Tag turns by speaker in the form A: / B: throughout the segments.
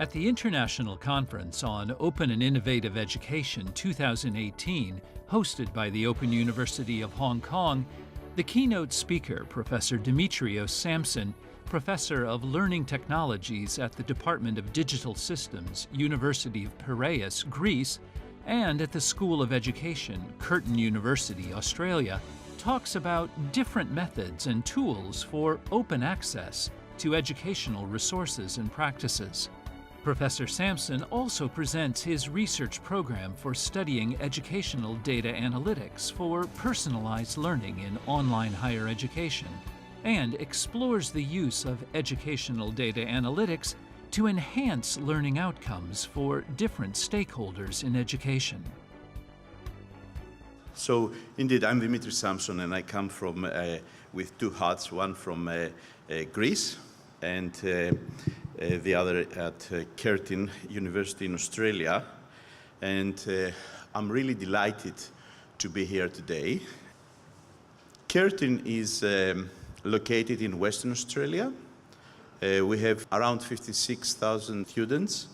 A: At the International Conference on Open and Innovative Education 2018, hosted by the Open University of Hong Kong, the keynote speaker, Professor Demetrios Sampson, Professor of Learning Technologies at the Department of Digital Systems, University of Piraeus, Greece, and at the School of Education, Curtin University, Australia, talks about different methods and tools for open access to educational resources and practices. Professor Sampson also presents his research program for studying educational data analytics for personalized learning in online higher education, and explores the use of educational data analytics to enhance learning outcomes for different stakeholders in education.
B: So, indeed, I'm Demetrios Sampson, and I come from with two hats, one from Greece and the other at Curtin University in Australia. And I'm really delighted to be here today. Curtin is located in Western Australia. We have around 56,000 students,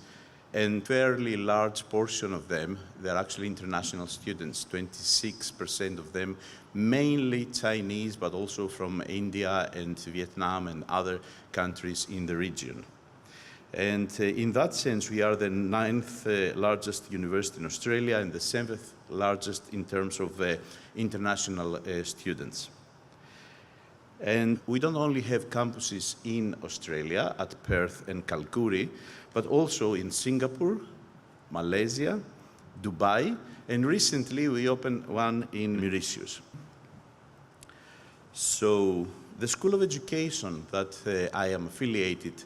B: and a fairly large portion of them, they're actually international students, 26% of them, mainly Chinese, but also from India and Vietnam and other countries in the region. And in that sense, we are the 9th largest university in Australia and the 7th largest in terms of international students. And we don't only have campuses in Australia at Perth and Kalgoorlie, but also in Singapore, Malaysia, Dubai, and recently we opened one in Mauritius. So the School of Education that I am affiliated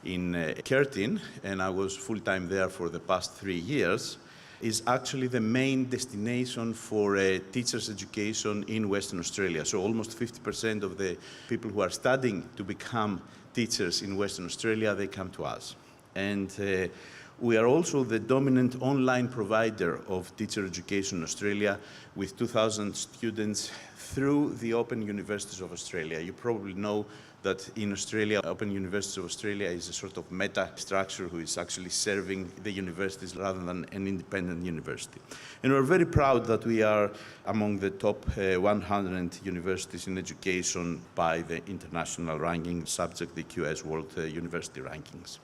B: in Curtin, and I was full-time there for the past 3 years, is actually the main destination for teachers' education in Western Australia. So almost 50% of the people who are studying to become teachers in Western Australia, they come to us. And we are also the dominant online provider of teacher education in Australia with 2,000 students through the Open Universities of Australia. You probably know that in Australia, Open University of Australia is a sort of meta structure who is actually serving the universities rather than an independent university. And we're very proud that we are among the top 100 universities in education by the international ranking subject, the QS World University Rankings.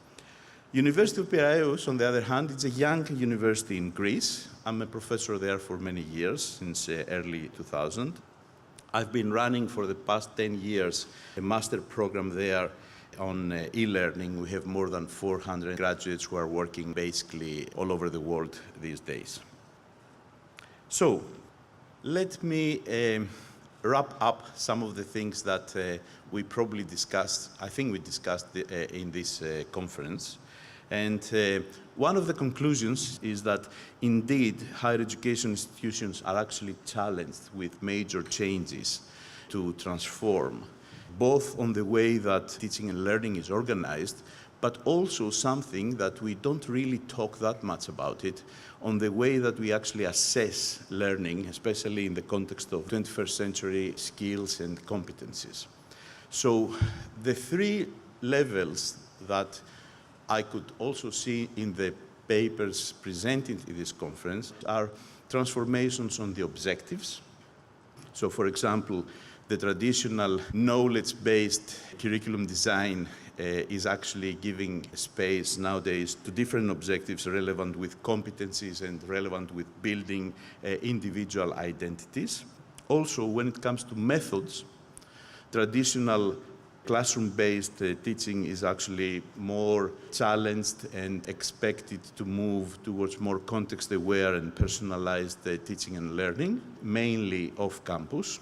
B: University of Piraeus, on the other hand, is a young university in Greece. I'm a professor there for many years, since early 2000. I've been running for the past 10 years a master program there on e-learning. We have more than 400 graduates who are working basically all over the world these days. So let me wrap up some of the things that we probably discussed, I think we discussed in this conference. And one of the conclusions is that, indeed, higher education institutions are actually challenged with major changes to transform, both on the way that teaching and learning is organized, but also something that we don't really talk that much about it, on the way that we actually assess learning, especially in the context of 21st century skills and competencies. So the three levels that I could also see in the papers presented in this conference are transformations on the objectives. So, for example, the traditional knowledge-based curriculum design is actually giving space nowadays to different objectives relevant with competencies and relevant with building individual identities. Also, when it comes to methods, traditional classroom-based teaching is actually more challenged and expected to move towards more context-aware and personalized teaching and learning, mainly off-campus.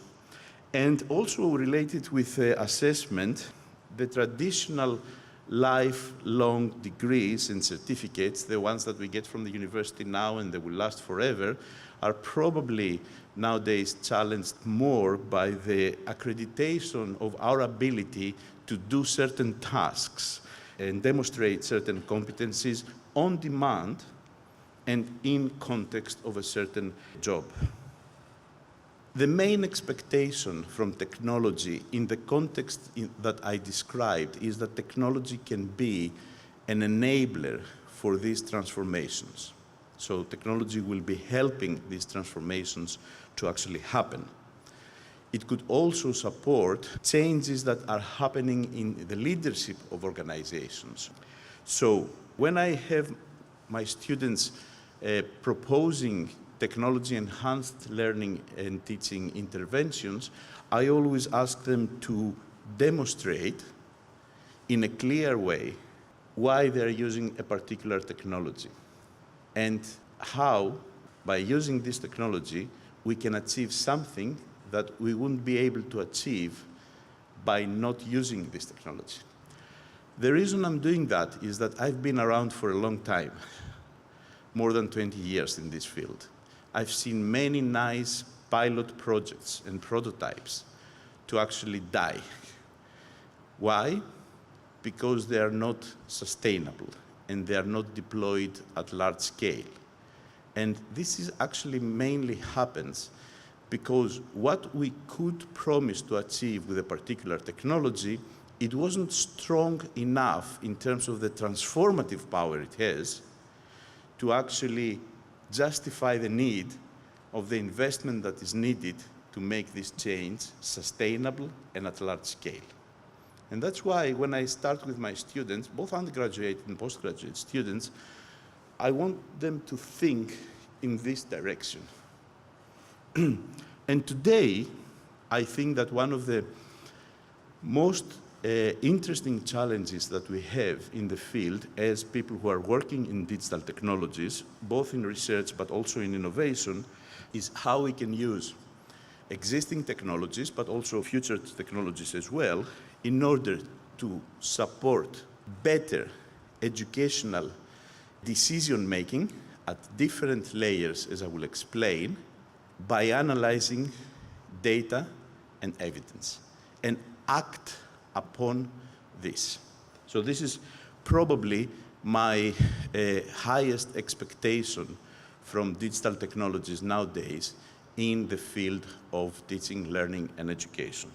B: And also related with assessment, the traditional lifelong degrees and certificates, the ones that we get from the university now and they will last forever, are probably nowadays challenged more by the accreditation of our ability to do certain tasks and demonstrate certain competencies on demand and in context of a certain job. The main expectation from technology in the context that I described is that technology can be an enabler for these transformations. So technology will be helping these transformations to actually happen. It could also support changes that are happening in the leadership of organizations. So when I have my students proposing technology-enhanced learning and teaching interventions, I always ask them to demonstrate in a clear way why they're using a particular technology and how, by using this technology, we can achieve something that we wouldn't be able to achieve by not using this technology. The reason I'm doing that is that I've been around for a long time, more than 20 years in this field. I've seen many nice pilot projects and prototypes to actually die. Why? Because they are not sustainable and they are not deployed at large scale. And this is actually mainly happens because what we could promise to achieve with a particular technology, it wasn't strong enough in terms of the transformative power it has to actually justify the need of the investment that is needed to make this change sustainable and at large scale. And that's why when I start with my students, both undergraduate and postgraduate students, I want them to think in this direction. And today, I think that one of the most interesting challenges that we have in the field as people who are working in digital technologies, both in research but also in innovation, is how we can use existing technologies, but also future technologies as well, in order to support better educational decision-making at different layers, as I will explain, by analyzing data and evidence, and act upon this. So this is probably my highest expectation from digital technologies nowadays in the field of teaching, learning, and education.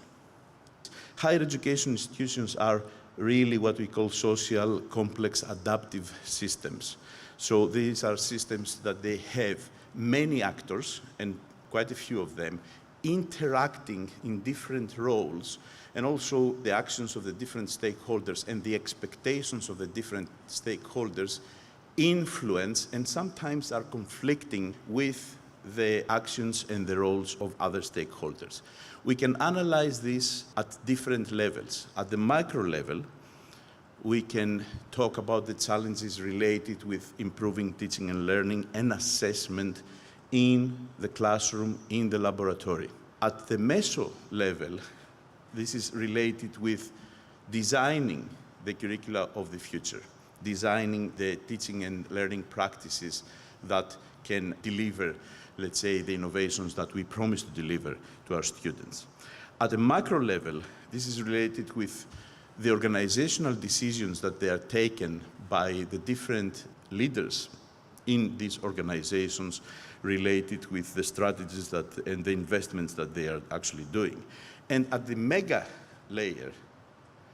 B: Higher education institutions are really what we call social, complex, adaptive systems. So these are systems that they have many actors, and quite a few of them, interacting in different roles, and also the actions of the different stakeholders and the expectations of the different stakeholders influence and sometimes are conflicting with the actions and the roles of other stakeholders. We can analyze this at different levels. At the micro level, we can talk about the challenges related with improving teaching and learning and assessment in the classroom, in the laboratory. At the meso level, this is related with designing the curricula of the future, designing the teaching and learning practices that can deliver, let's say, the innovations that we promise to deliver to our students. At a macro level, this is related with the organizational decisions that they are taken by the different leaders in these organizations related with the strategies that, and the investments that they are actually doing. And at the mega layer,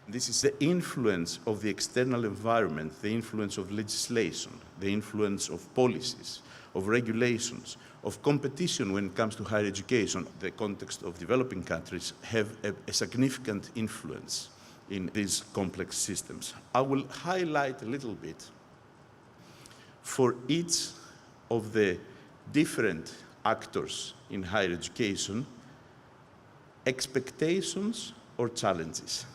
B: this is the influence of the external environment, the influence of legislation, the influence of policies, of regulations, of competition when it comes to higher education. The context of developing countries have a significant influence in these complex systems. I will highlight a little bit for each of the different actors in higher education, expectations or challenges.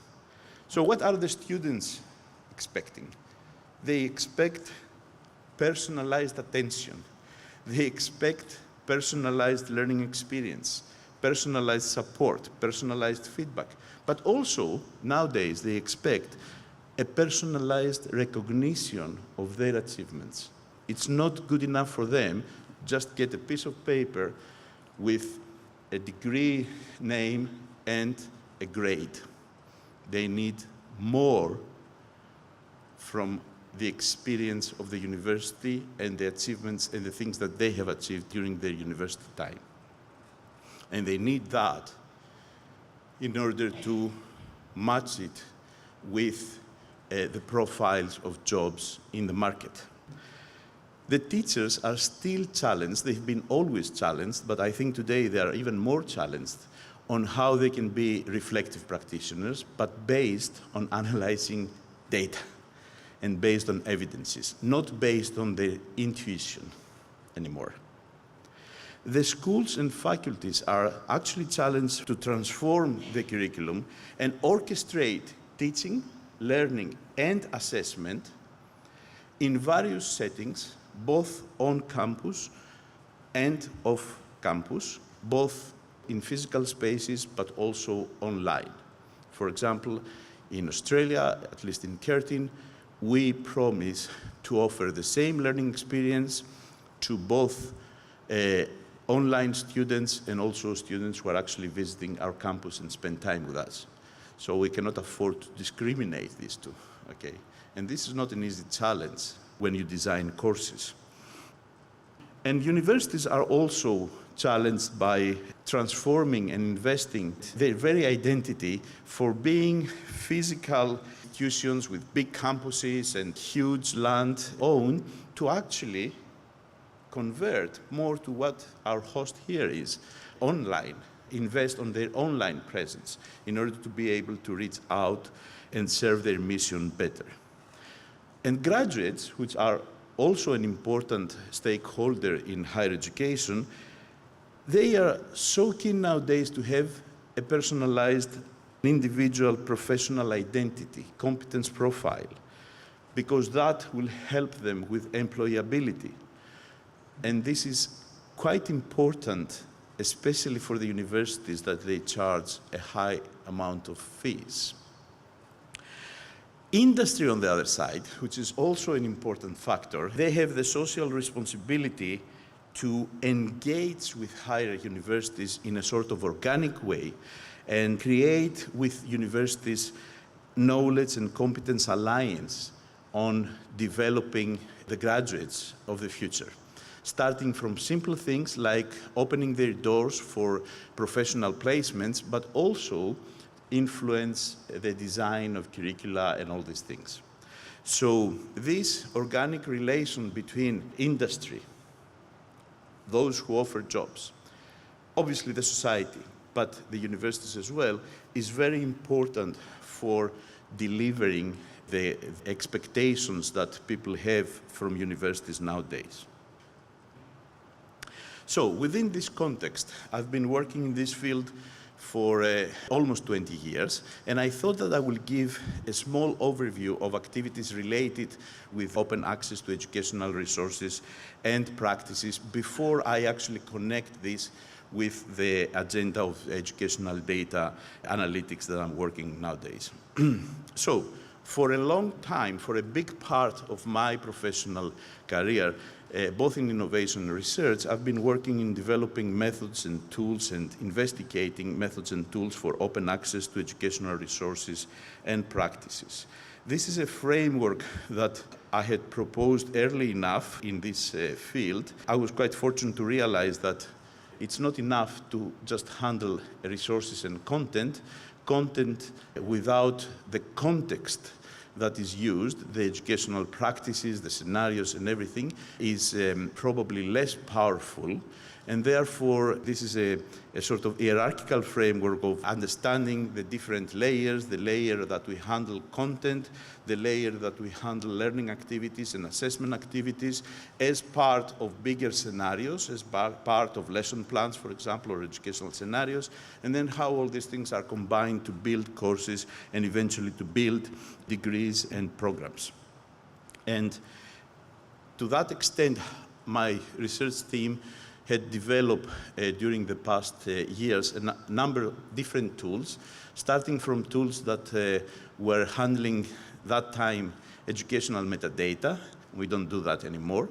B: So what are the students expecting? They expect personalized attention. They expect personalized learning experience, personalized support, personalized feedback. But also, nowadays, they expect a personalized recognition of their achievements. It's not good enough for them just get a piece of paper with a degree name and a grade. They need more from the experience of the university and the achievements and the things that they have achieved during their university time. And they need that in order to match it with the profiles of jobs in the market. The teachers are still challenged. They've been always challenged, but I think today they are even more challenged on how they can be reflective practitioners, but based on analyzing data and based on evidences, not based on their intuition anymore. The schools and faculties are actually challenged to transform the curriculum and orchestrate teaching, learning, and assessment in various settings, both on campus and off campus, both in physical spaces but also online. For example, in Australia, at least in Curtin, we promise to offer the same learning experience to both online students and also students who are actually visiting our campus and spend time with us. So we cannot afford to discriminate these two, okay? And this is not an easy challenge when you design courses. And universities are also challenged by transforming and investing their very identity for being physical institutions with big campuses and huge land owned to actually convert more to what our host here is, online, invest on their online presence in order to be able to reach out and serve their mission better. And graduates, which are also an important stakeholder in higher education, they are so keen nowadays to have a personalized individual professional identity, competence profile, because that will help them with employability. And this is quite important, especially for the universities that they charge a high amount of fees. Industry, on the other side, which is also an important factor, they have the social responsibility to engage with higher universities in a sort of organic way and create with universities knowledge and competence alliance on developing the graduates of the future, starting from simple things like opening their doors for professional placements, but also influence the design of curricula and all these things. So this organic relation between industry, those who offer jobs, obviously the society, but the universities as well, is very important for delivering the expectations that people have from universities nowadays. So within this context, I've been working in this field for almost 20 years, and I thought that I will give a small overview of activities related with open access to educational resources and practices before I actually connect this with the agenda of educational data analytics that I'm working nowadays. So, for a long time, for a big part of my professional career, both in innovation and research, I've been working in developing methods and tools and investigating methods and tools for open access to educational resources and practices. This is a framework that I had proposed early enough in this field. I was quite fortunate to realize that it's not enough to just handle resources and content without the context that is used, the educational practices, the scenarios and everything, is probably less powerful. And therefore, this is a sort of hierarchical framework of understanding the different layers, the layer that we handle content, the layer that we handle learning activities and assessment activities as part of bigger scenarios, as part of lesson plans, for example, or educational scenarios, and then how all these things are combined to build courses and eventually to build degrees and programs. And to that extent, my research team had developed during the past years a number of different tools, starting from tools that were handling that time educational metadata. We don't do that anymore.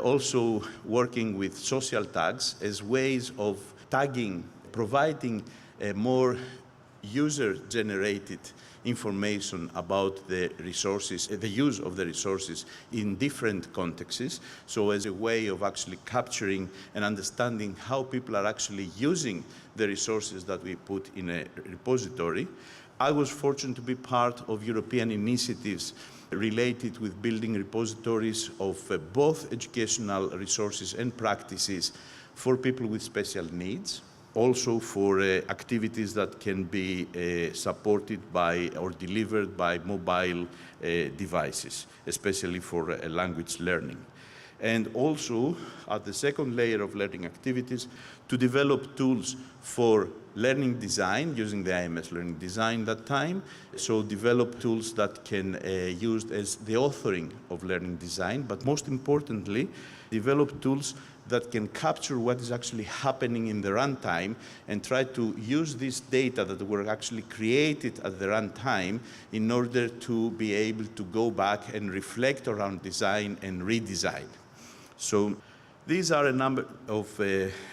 B: Also working with social tags as ways of tagging, providing a more user-generated information about the resources, the use of the resources in different contexts, so as a way of actually capturing and understanding how people are actually using the resources that we put in a repository. I was fortunate to be part of European initiatives related with building repositories of both educational resources and practices for people with special needs, also for activities that can be supported by or delivered by mobile devices, especially for language learning. And also, at the second layer of learning activities, to develop tools for learning design, using the IMS learning design that time. So develop tools that can used as the authoring of learning design, but most importantly, develop tools that can capture what is actually happening in the runtime and try to use this data that were actually created at the runtime in order to be able to go back and reflect around design and redesign. So these are a number of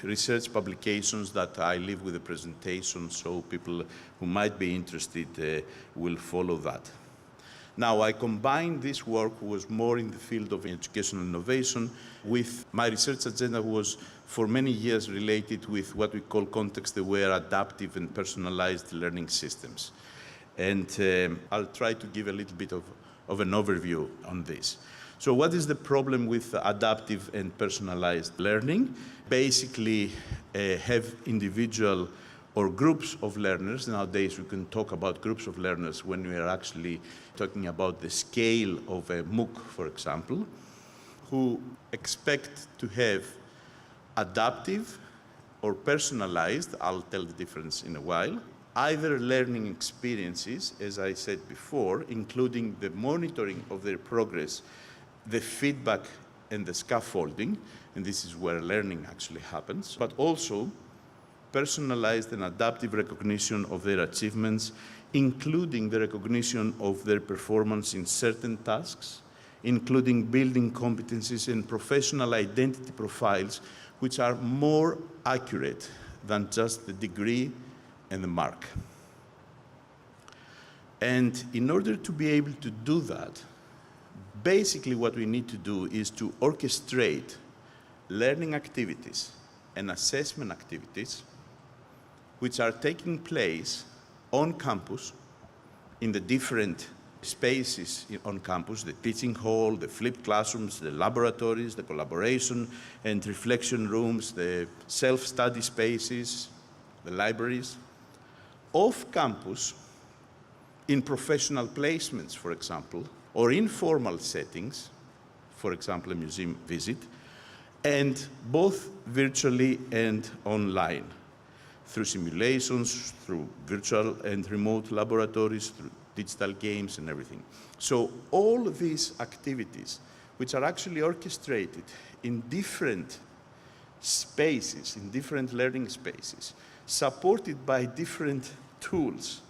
B: research publications that I leave with a presentation, so people who might be interested will follow that. Now, I combined this work, was more in the field of educational innovation, with my research agenda was for many years related with what we call context-aware, adaptive, and personalized learning systems. And I'll try to give a little bit of an overview on this. So what is the problem with adaptive and personalized learning? Basically, have individual or groups of learners. Nowadays, we can talk about groups of learners when we are actually talking about the scale of a MOOC, for example, who expect to have adaptive or personalized, I'll tell the difference in a while, either learning experiences, as I said before, including the monitoring of their progress, the feedback and the scaffolding, and this is where learning actually happens, but also personalized and adaptive recognition of their achievements, including the recognition of their performance in certain tasks, including building competencies and professional identity profiles, which are more accurate than just the degree and the mark. And in order to be able to do that, basically what we need to do is to orchestrate learning activities and assessment activities which are taking place on campus in the different spaces on campus, the teaching hall, the flipped classrooms, the laboratories, the collaboration and reflection rooms, the self-study spaces, the libraries, off campus in professional placements, for example, or informal settings, for example, a museum visit, and both virtually and online, through simulations, through virtual and remote laboratories, through digital games and everything. So all of these activities, which are actually orchestrated in different spaces, in different learning spaces, supported by different tools,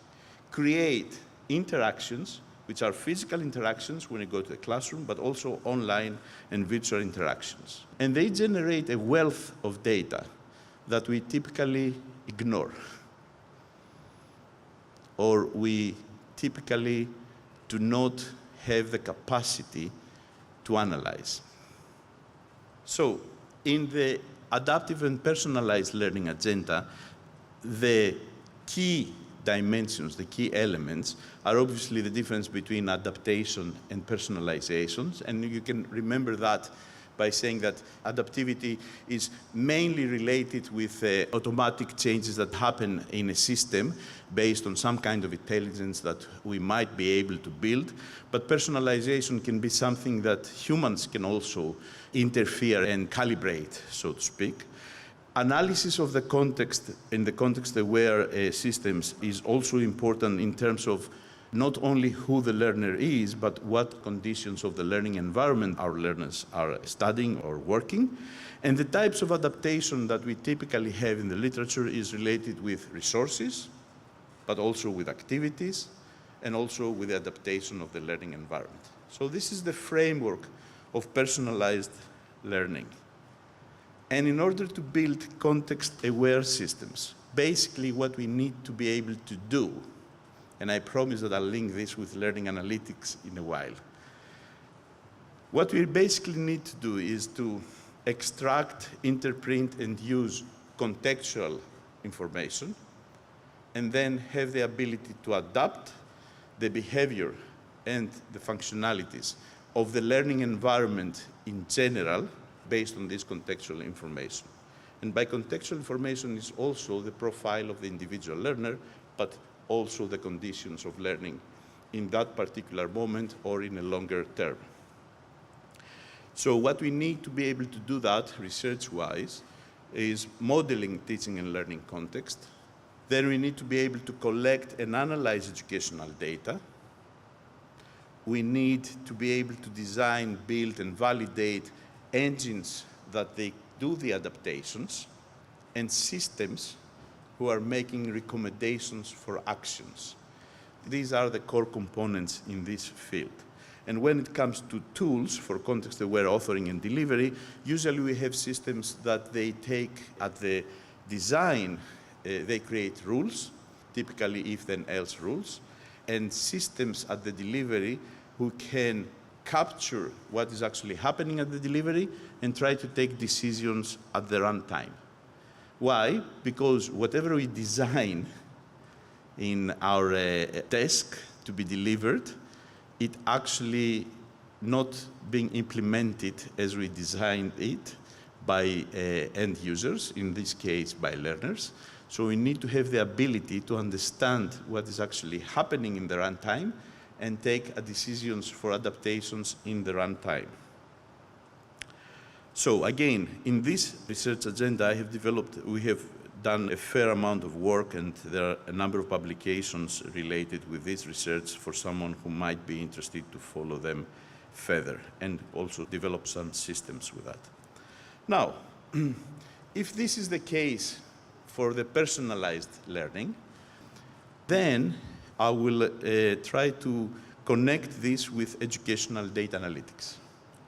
B: create interactions, which are physical interactions when you go to the classroom, but also online and virtual interactions. And they generate a wealth of data that we typically ignore, or we typically do not have the capacity to analyze. So, in the adaptive and personalized learning agenda, the key dimensions, the key elements, are obviously the difference between adaptation and personalizations, and you can remember that by saying that adaptivity is mainly related with automatic changes that happen in a system based on some kind of intelligence that we might be able to build, but personalization can be something that humans can also interfere and calibrate, so to speak. Analysis of the context in the context-aware systems is also important in terms of not only who the learner is, but what conditions of the learning environment our learners are studying or working. And the types of adaptation that we typically have in the literature is related with resources, but also with activities, and also with the adaptation of the learning environment. So this is the framework of personalized learning. And in order to build context-aware systems, basically what we need to be able to do, and I promise that I'll link this with learning analytics in a while, what we basically need to do is to extract, interpret, and use contextual information, and then have the ability to adapt the behavior and the functionalities of the learning environment in general based on this contextual information. And by contextual information is also the profile of the individual learner, but also the conditions of learning in that particular moment or in a longer term. So what we need to be able to do that research-wise is modeling teaching and learning context. Then we need to be able to collect and analyze educational data. We need to be able to design, build, and validate engines that they do the adaptations, and systems who are making recommendations for actions. These are the core components in this field. And when it comes to tools for context-aware authoring and delivery, usually we have systems that they take at the design, they create rules, typically if-then-else rules, and systems at the delivery who can capture what is actually happening at the delivery and try to take decisions at the runtime. Why? Because whatever we design in our desk to be delivered, it actually not being implemented as we designed it by end users, in this case by learners. So we need to have the ability to understand what is actually happening in the runtime and take decisions for adaptations in the runtime. So again, in this research agenda we have done a fair amount of work, and there are a number of publications related with this research for someone who might be interested to follow them further and also develop some systems with that. Now, if this is the case for the personalized learning, then I will try to connect this with educational data analytics.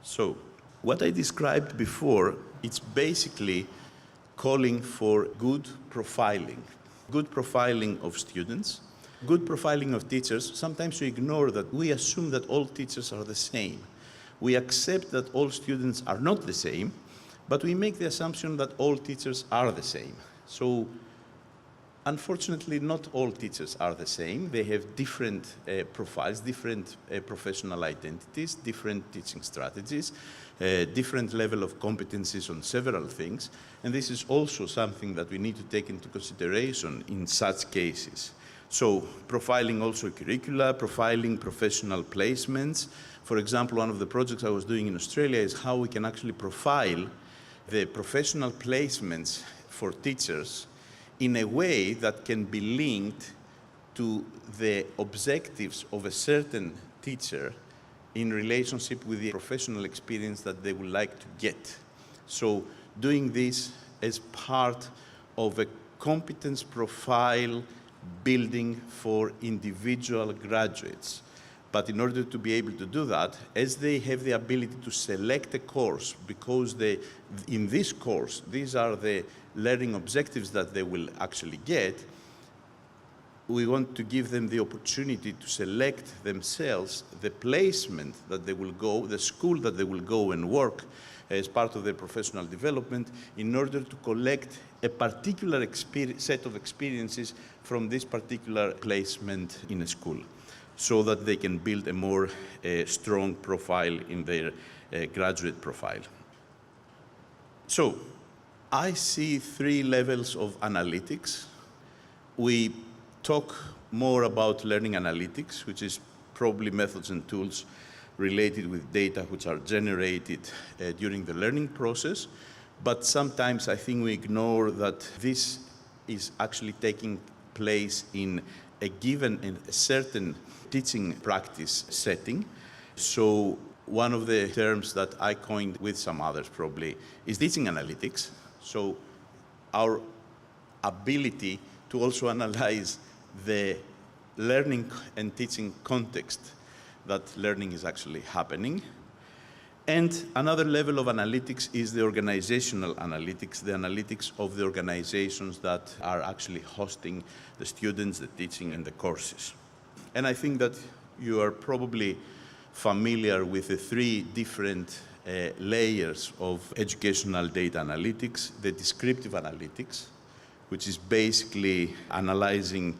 B: So, what I described before, it's basically calling for good profiling of students, good profiling of teachers. Sometimes we ignore that. We assume that all teachers are the same. We accept that all students are not the same, but we make the assumption that all teachers are the same. So, unfortunately, not all teachers are the same. They have different profiles, different professional identities, different teaching strategies, different level of competencies on several things. And this is also something that we need to take into consideration in such cases. So profiling also curricula, profiling professional placements. For example, one of the projects I was doing in Australia is how we can actually profile the professional placements for teachers in a way that can be linked to the objectives of a certain teacher in relationship with the professional experience that they would like to get. So doing this as part of a competence profile building for individual graduates. But in order to be able to do that, as they have the ability to select a course, because in this course, these are the learning objectives that they will actually get, we want to give them the opportunity to select themselves the placement that they will go, the school that they will go and work as part of their professional development, in order to collect a particular set of experiences from this particular placement in a school, so that they can build a more strong profile in their graduate profile. So I see 3 levels of analytics. We talk more about learning analytics, which is probably methods and tools related with data which are generated during the learning process. But sometimes I think we ignore that this is actually taking place in a given and a certain teaching practice setting. So one of the terms that I coined with some others probably is teaching analytics. So our ability to also analyze the learning and teaching context that learning is actually happening. And another level of analytics is the organizational analytics, the analytics of the organizations that are actually hosting the students, the teaching, and the courses. And I think that you are probably familiar with the 3 different layers of educational data analytics. The descriptive analytics, which is basically analyzing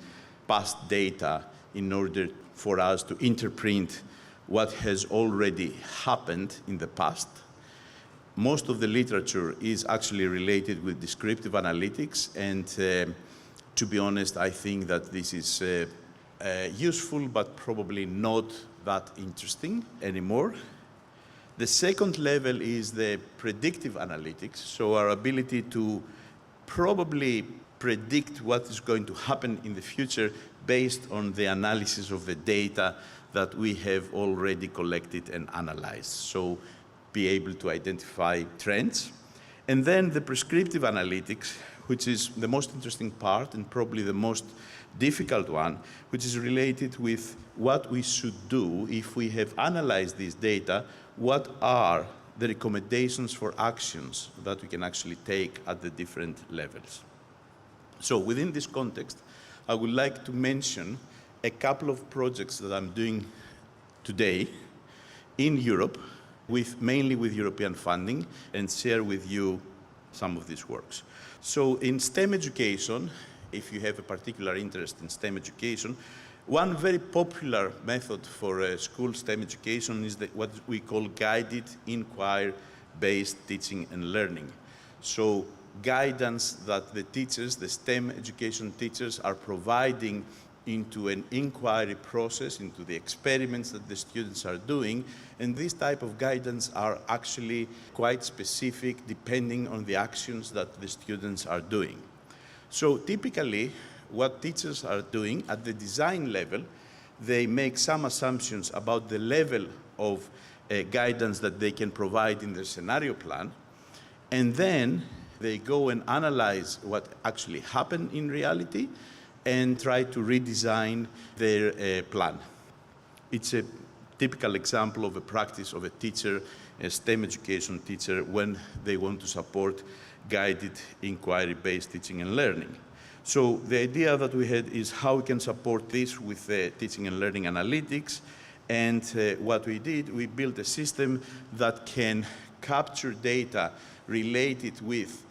B: past data in order for us to interpret what has already happened in the past. Most of the literature is actually related with descriptive analytics, and to be honest, I think that this is useful, but probably not that interesting anymore. The second level is the predictive analytics, so our ability to probably predict what is going to happen in the future based on the analysis of the data that we have already collected and analyzed. So be able to identify trends. And then the prescriptive analytics, which is the most interesting part and probably the most difficult one, which is related with what we should do if we have analyzed this data, what are the recommendations for actions that we can actually take at the different levels. So within this context, I would like to mention a couple of projects that I'm doing today in Europe, mainly with European funding, and share with you some of these works. So in STEM education, if you have a particular interest in STEM education, one very popular method for school STEM education is what we call guided inquiry-based teaching and learning. So guidance that the teachers, the STEM education teachers, are providing into an inquiry process, into the experiments that the students are doing, and this type of guidance are actually quite specific depending on the actions that the students are doing. So typically, what teachers are doing at the design level, they make some assumptions about the level of guidance that they can provide in their scenario plan, and then they go and analyze what actually happened in reality and try to redesign their plan. It's a typical example of a practice of a teacher, a STEM education teacher, when they want to support guided inquiry-based teaching and learning. So the idea that we had is how we can support this with teaching and learning analytics. And what we did, we built a system that can capture data related with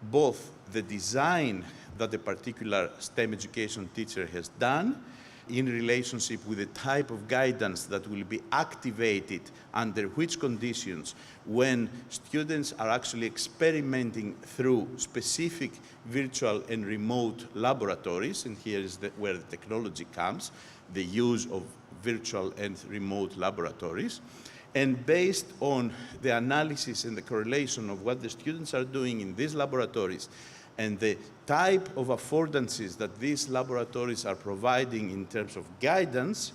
B: both the design that a particular STEM education teacher has done in relationship with the type of guidance that will be activated under which conditions when students are actually experimenting through specific virtual and remote laboratories, and here is where the technology comes, the use of virtual and remote laboratories. And based on the analysis and the correlation of what the students are doing in these laboratories and the type of affordances that these laboratories are providing in terms of guidance,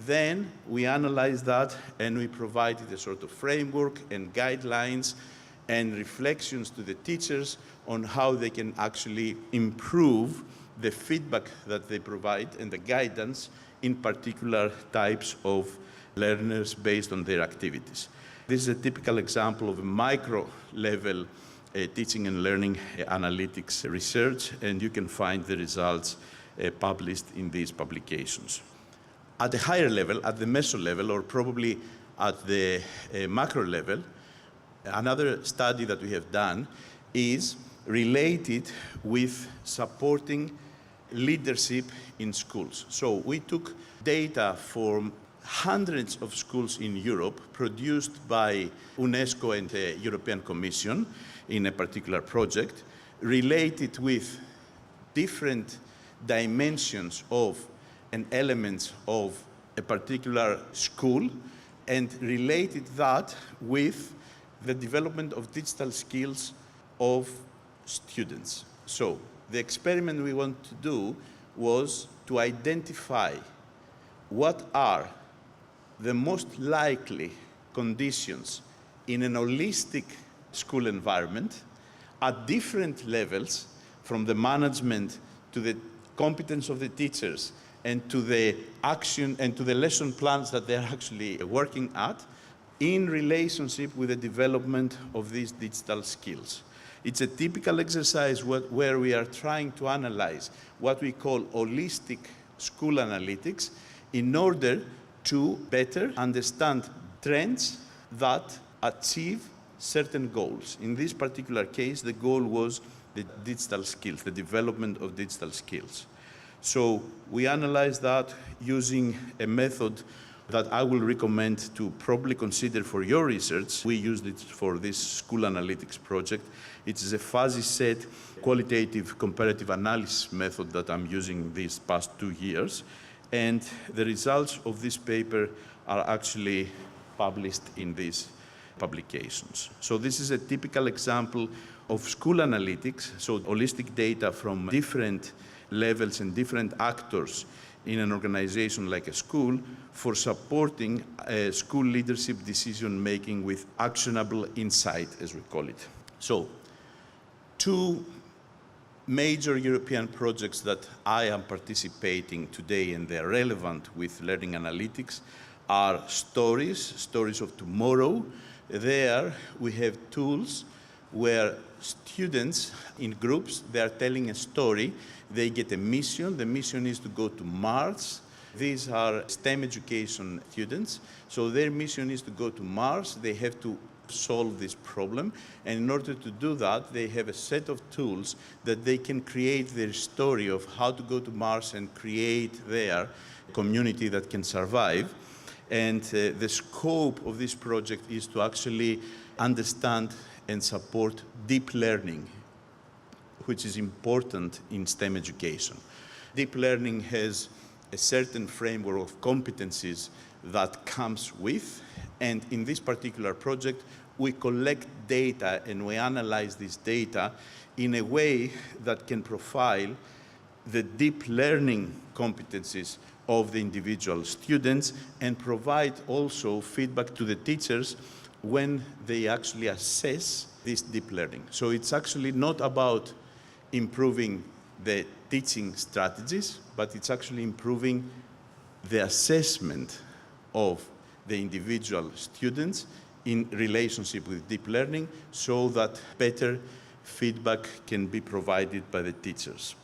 B: then we analyze that and we provided a sort of framework and guidelines and reflections to the teachers on how they can actually improve the feedback that they provide and the guidance in particular types of learners based on their activities. This is a typical example of a micro-level teaching and learning analytics research, and you can find the results published in these publications. At the higher level, at the meso level, or probably at the macro level, another study that we have done is related with supporting leadership in schools. So we took data from hundreds of schools in Europe produced by UNESCO and the European Commission in a particular project, related with different dimensions of and elements of a particular school, and related that with the development of digital skills of students. So the experiment we want to do was to identify what are the most likely conditions in an holistic school environment at different levels, from the management to the competence of the teachers and to the action and to the lesson plans that they're actually working at, in relationship with the development of these digital skills. It's a typical exercise where we are trying to analyze what we call holistic school analytics in order to better understand trends that achieve certain goals. In this particular case, the goal was the digital skills, the development of digital skills. So we analyzed that using a method that I will recommend to probably consider for your research. We used it for this school analytics project. It is a fuzzy set qualitative comparative analysis method that I'm using these past 2 years. And the results of this paper are actually published in these publications. So this is a typical example of school analytics, so holistic data from different levels and different actors in an organization like a school for supporting school leadership decision-making with actionable insight, as we call it. So, 2 major European projects that I am participating today, and they're relevant with learning analytics, are stories of tomorrow. There we have tools where students in groups, they are telling a story. They get a mission. The mission is to go to Mars. These are STEM education students. So their mission is to go to Mars. They have to solve this problem. And in order to do that, they have a set of tools that they can create their story of how to go to Mars and create their community that can survive. And the scope of this project is to actually understand and support deep learning, which is important in STEM education. Deep learning has a certain framework of competencies that comes with, and in this particular project, we collect data and we analyze this data in a way that can profile the deep learning competencies of the individual students and provide also feedback to the teachers when they actually assess this deep learning. So it's actually not about improving the teaching strategies, but it's actually improving the assessment of the individual students in relationship with deep learning so that better feedback can be provided by the teachers.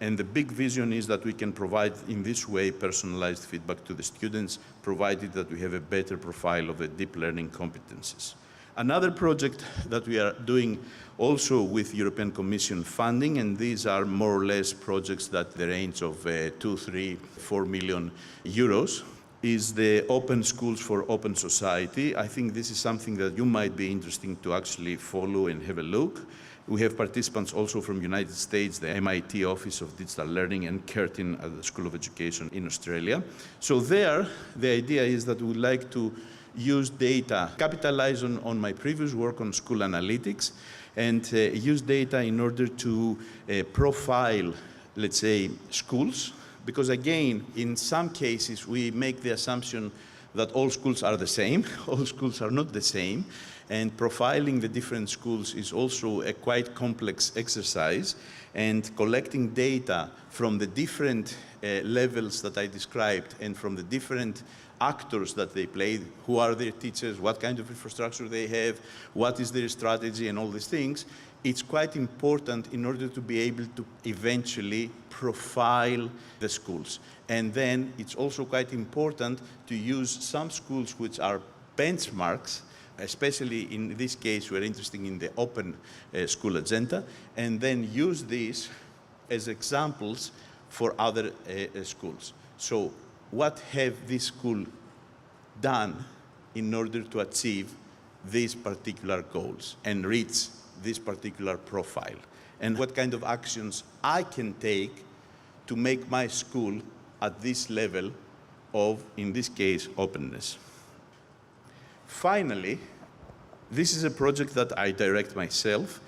B: And the big vision is that we can provide in this way personalized feedback to the students, provided that we have a better profile of the deep learning competencies. Another project that we are doing also with European Commission funding, and these are more or less projects that the range of 2, 3, 4 million euros, is the Open Schools for Open Society. I think this is something that you might be interested to actually follow and have a look. We have participants also from the United States, the MIT Office of Digital Learning, and Curtin at the School of Education in Australia. So there, the idea is that we would like to use data, capitalize on my previous work on school analytics, and use data in order to profile, let's say, schools. Because again, in some cases, we make the assumption that all schools are the same. All schools are not the same. And profiling the different schools is also a quite complex exercise. And collecting data from the different levels that I described and from the different actors that they play, who are their teachers, what kind of infrastructure they have, what is their strategy, and all these things, it's quite important in order to be able to eventually profile the schools. And then it's also quite important to use some schools which are benchmarks, especially in this case, we're interested in the open school agenda, and then use these as examples for other schools. So what have this school done in order to achieve these particular goals and reach this particular profile? And what kind of actions I can take to make my school at this level of, in this case, openness. Finally, this is a project that I direct myself.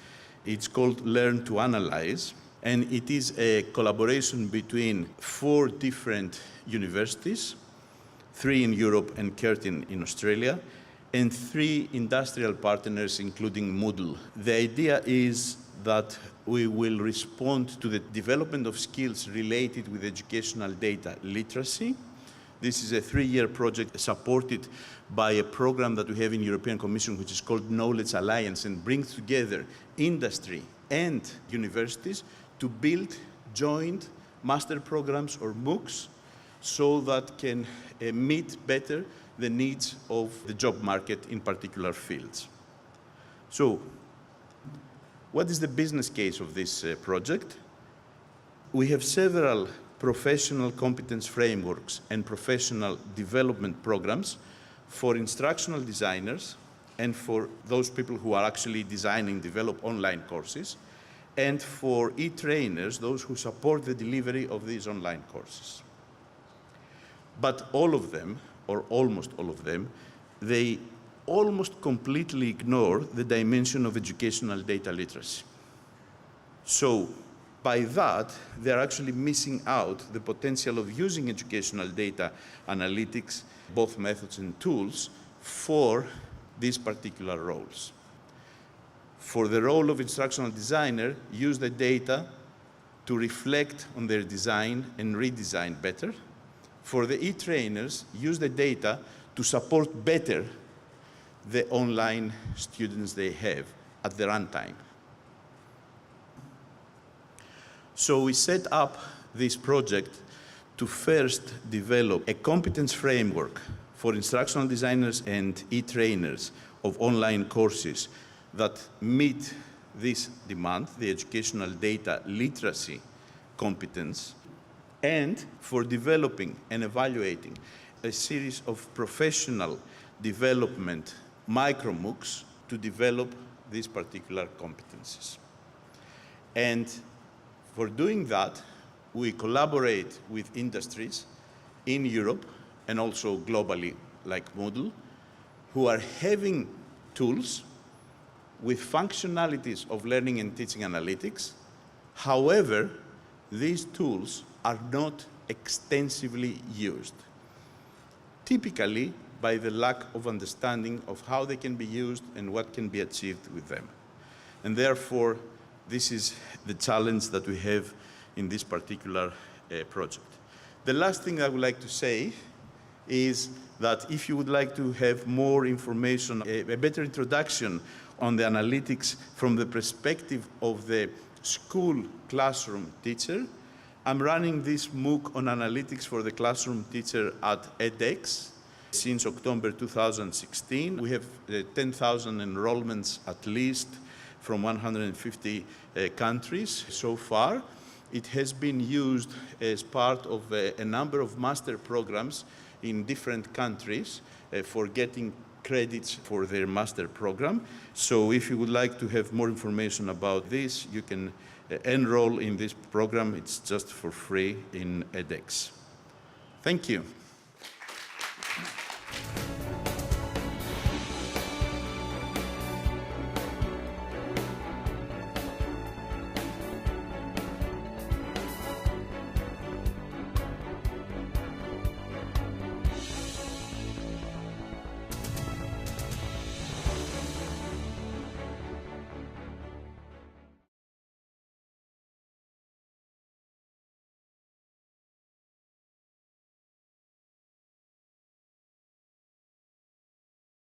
B: It's called Learn to Analyze, and it is a collaboration between 4 different universities, 3 in Europe and Curtin in Australia, and 3 industrial partners, including Moodle. The idea is that we will respond to the development of skills related with educational data literacy. This is a 3-year project supported by a program that we have in European Commission, which is called Knowledge Alliance, and brings together industry and universities to build joint master programs or MOOCs so that can meet better the needs of the job market in particular fields. So, what is the business case of this project? We have several professional competence frameworks and professional development programs for instructional designers and for those people who are actually designing, develop online courses, and for e-trainers, those who support the delivery of these online courses. But all of them, or almost all of them, they almost completely ignore the dimension of educational data literacy. So by that, they're actually missing out the potential of using educational data analytics, both methods and tools, for these particular roles. For the role of instructional designer, use the data to reflect on their design and redesign better. For the e-trainers, use the data to support better the online students they have at the runtime. So we set up this project to first develop a competence framework for instructional designers and e-trainers of online courses that meet this demand, the educational data literacy competence, and for developing and evaluating a series of professional development micro-MOOCs to develop these particular competencies. And for doing that, we collaborate with industries in Europe and also globally, like Moodle, who are having tools with functionalities of learning and teaching analytics. However, these tools are not extensively used, typically by the lack of understanding of how they can be used and what can be achieved with them. And therefore, this is the challenge that we have in this particular project. The last thing I would like to say is that if you would like to have more information, a better introduction on the analytics from the perspective of the school classroom teacher, I'm running this MOOC on analytics for the classroom teacher at edX since October 2016. We have 10,000 enrollments at least from 150 countries so far. It has been used as part of a number of master programs in different countries for getting credits for their master program. So if you would like to have more information about this, you can enroll in this program. It's just for free in edX. Thank you.